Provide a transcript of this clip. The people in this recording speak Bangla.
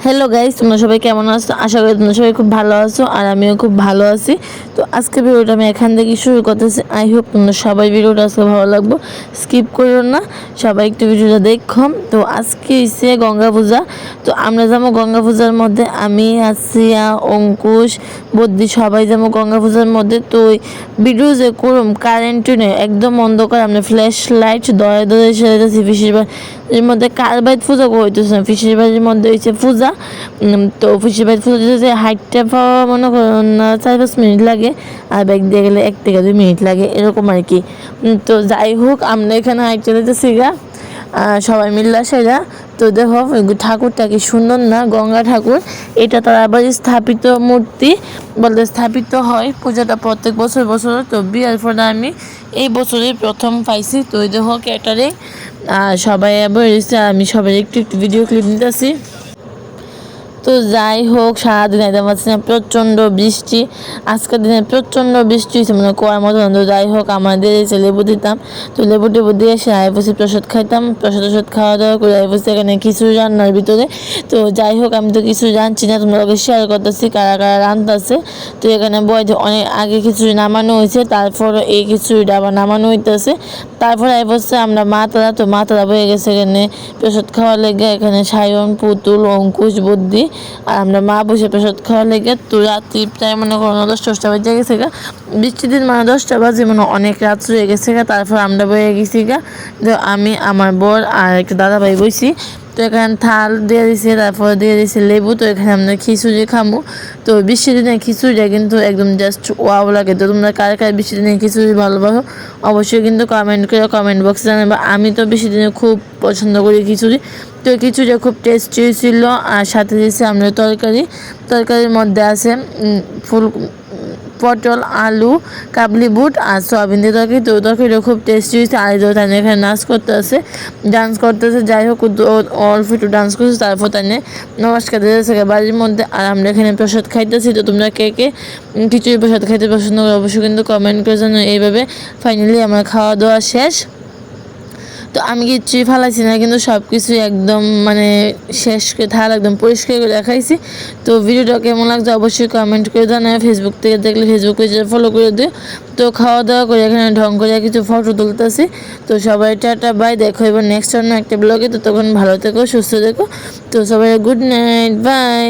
হ্যালো গাইস, তোমরা সবাই কেমন আছো? আশা করি তোমরা সবাই খুব ভালো আছো আর আমিও খুব ভালো আছি। তো আজকে ভিডিওটা আমি এখান থেকে শুরু করতেছি। আই হোপ তোমরা সবাই ভিডিওটা আজকে ভালো লাগবে, স্কিপ করো না, সবাই একটু ভিডিওটা দেখো। তো আজকে হচ্ছে গঙ্গা পূজা। তো আমরা যাবো গঙ্গা পূজার মধ্যে, আমি আসিয়া, অঙ্কুশ, বদ্যি সবাই যাবো গঙ্গা পূজার মধ্যে। তো ওই ভিডিও যে করুম কারেন্ট নেই, একদম অন্ধকার, আমরা ফ্ল্যাশ লাইট দয়ে দয়ে সেরেছি। ফিসির বাড়ির মধ্যে কারবাইত পূজা হইতেছে না, ফিসির বাড়ির মধ্যে হয়েছে পূজা। তো ফিসির বাড়ির পূজা যে হাইটটা পাওয়া মনে করুন 4-5 মিনিট লাগে, আর ব্যাগ দিয়ে গেলে 1 থেকে 2 মিনিট লাগে, এরকম আর কি। তো যাই হোক, আমরা এখানে হাইটটা যেতেছি গা সবাই মিল্লা সেরা। তো দেখো ঠাকুরটা কি সুন্দর না, গঙ্গা ঠাকুর। এটা তার আবার স্থাপিত মূর্তি বলতে স্থাপিত হয় পূজাটা প্রত্যেক বছর বছর। তো বিয়ার পরে আমি এই বছরই প্রথম পাইছি। তো এই দেখো ক্যাটারে সবাই আবার আমি সবাই একটু একটু ভিডিও ক্লিপ নিতেছি। তো যাই হোক, সারাদিন একদম পাচ্ছি না, প্রচণ্ড বৃষ্টি। আজকের দিনে প্রচণ্ড বৃষ্টি হয়েছে, মানে কুয়ার মতো। তো যাই হোক, আমাদের এসে লেবু দিতাম। তো লেবু টেবু দিয়ে এসে বসে প্রসাদ খাইতাম। প্রসাদ খাওয়া দাওয়া করে বসে এখানে কিছু রান্নার ভিতরে। তো যাই হোক, আমি তো কিছু জানছি না, তোমরা শেয়ার করতেছি কারা কারা রান্নাছে। তো এখানে বয় অনেক আগে খিচুড়ি নামানো হয়েছে, তারপর এই খিচুড়িটা আবার নামানো হইতেছে। তারপর বসে আমরা মাতারা, তো মাতারা বয়ে গেছে এখানে প্রসাদ খাওয়ার লেগে। এখানে সায়ন, পুতুল, অঙ্কুশ, বুদ্ধি আর আমরা মা বসে প্রসাদ খাওয়া লেগে। তো রাত্রি প্রায় মনে করো 10-10টা বাজে গেছে গা। বৃষ্টির দিন মানে 10টা বাজে, মানে অনেক রাত হয়ে গেছে গা। তারপর আমরা বয়ে গেছি গা। তো আমি, আমার বর আর একটা দাদা ভাই বইছি। তো এখানে থাল দিয়ে দিছে, তারপর দিয়ে দিছে লেবু। তো এখানে আমরা খিচুড়ি খামু। তো বৃষ্টির দিনে খিচুড়িটা কিন্তু একদম জাস্ট ওয়াও লাগে। তো তোমরা কার কার বৃষ্টির দিনে খিচুড়ি ভালোবাসো অবশ্যই কিন্তু কমেন্ট করে কমেন্ট বক্সে জানাবে। আমি তো বৃষ্টির দিনে খুব পছন্দ করি খিচুড়ি। তো খিচুড়িটা খুব টেস্টি ছিল। আর সাথে দিয়েছে আমরা তরকারির মধ্যে আছে ফুল পটল, আলু, কাবলি বুট আর সয়াবিন দিয়ে তরকারি। তো তরকারিটা খুব টেস্টি হয়েছে। আর তাই এখানে নাচ করতেছে, ডান্স করতেছে। যাই হোক, অল্প একটু ডান্স করছে, তারপর তাই নমস্কার দিতেছে বাড়ির মধ্যে। আর আমরা এখানে প্রসাদ খাইতেছি। তো তোমরা কে কে খিচুড়ি প্রসাদ খাইতে পছন্দ করো অবশ্যই কিন্তু কমেন্ট করে জানো। এইভাবে ফাইনালি আমার খাওয়া দাওয়া শেষ। তো আমি কিচ্ছুই ফালাইছি না, কিন্তু সব কিছুই একদম মানে শেষ করে থাল একদম পরিষ্কার করে দেখাইছি। তো ভিডিওটা কেমন লাগছে অবশ্যই কমেন্ট করে জানাও। ফেসবুক থেকে দেখলে ফেসবুক পেজে ফলো করে দিও। তো খাওয়া দাওয়া করে এখানে ঢং করে কিছু ফটো তুলতেছি। তো সবাই টাটা বাই, দেখো এবার নেক্সট অন্য একটা ব্লগে। তো তখন ভালো থেকো, সুস্থ থেকো। তো সবাই গুড নাইট, বাই।